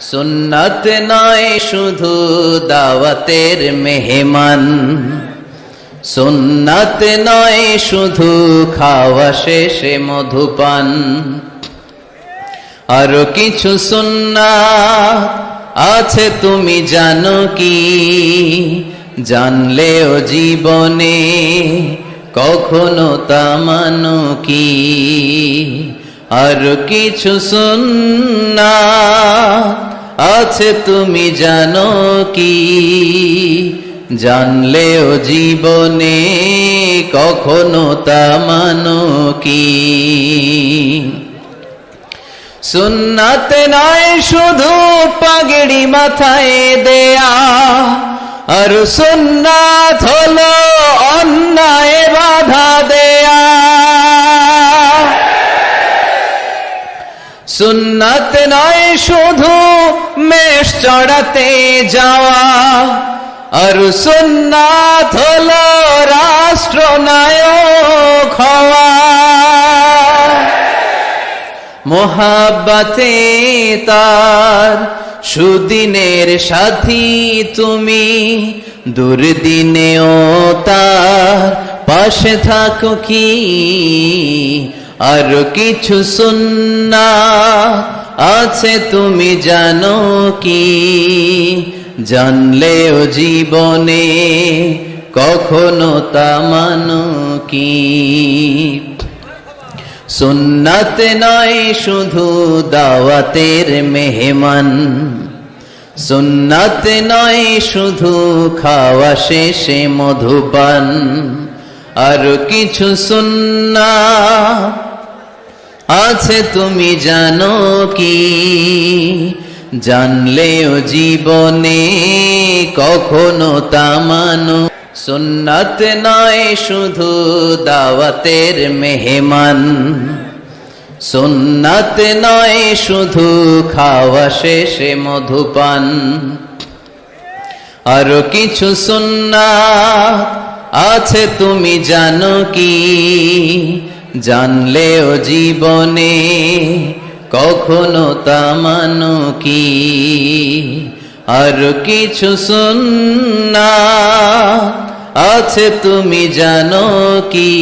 সুন্নাত নয় শুধু দাওয়াতের মেহমান, সুন্নাত নয় শুধু খাওয়া শেষে মধুপান, আরো কিছু সুন্নাত আছে তুমি জানো কি? জানলেও জীবনে কখনো তা মানো কি? আরো কিছু সুন্নাত আছে তুমি জানো কি? জানলেও জীবনে কখনো তা মানো কি? সুন্নাত নয় শুধু পাগড়ি মাথায় দেয়া, আর সুন্নাত হলো অন্যায় বাধা দেয়া। সুন্নাত নয় শুধু মেষ চড়াতে যাওয়া, আর সুন্নাত হলো রাষ্ট্রনায়ক হওয়া। মোহাব্বতে তার সুদিনের সাথী তুমি, দুর্দিনেও তার পাশে থাকো কি? আর কিছু সুন্নাত আছে তুমি জানো কি? জানলেও জীবনে কখনো তা মানো কি? সুন্নাত নয় শুধু দাওয়াতের মেহমান, সুন্নাত নয় শুধু খাওয়া শেষে মধুপান, আর কিছু সুন্নাত আছে তুমি জানো কি? জানলেও জীবনে কখনো তা মানো। সুন্নাত নয় শুধু দাওয়াতের মেহমান, সুন্নাত নয় শুধু খাওয়া শেষে মধুপান, আরো কিছু সুন্নাত আছে তুমি জানো কি? জানলেও জীবনে কখনো তা মানো কি? আর কিছু সুন্নাত আছে তুমি জানো কি?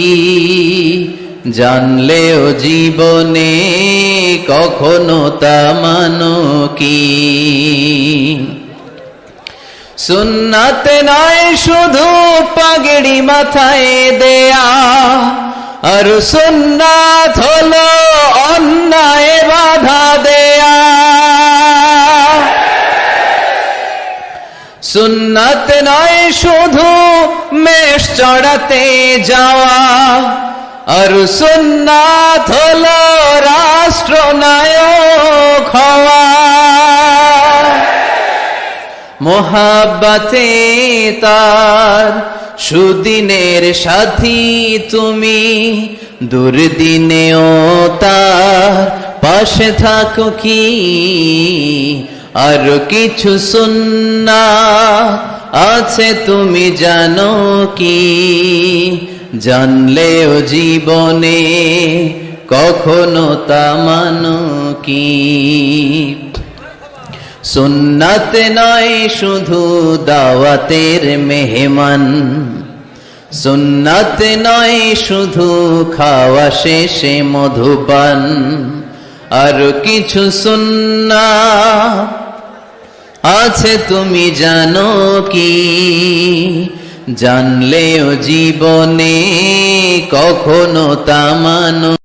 জানলেও জীবনে কখনো তা মানো কি? সুন্নাত নয় শুধু পাগড়ি মাথায় দেয়া, আর সুন্নাত হলো অন্যায় বাধা দেয়া। সুন্নাত নয় শুধু মেষ চড়াতে যাওয়া, আর সুন্নাত হলো রাষ্ট্রনায়ক হওয়া। মোহাব্বতে তার সুদিনের সাথী তুমি, দুর্দিনেও তার পাশে থাকো কি? আর কিছু সুন্নাত আছে তুমি জানো কি? জানলেও জীবনে কখনো তা মানো কি? সুন্নাত নয় শুধু দাওয়াতের মেহমান, সুন্নাত নয় শুধু খাওয়া শেষে মধুপান, আর কিছু সুন্নাত আছে তুমি জানো কি? জানলেও জীবনে কখনো তা মানো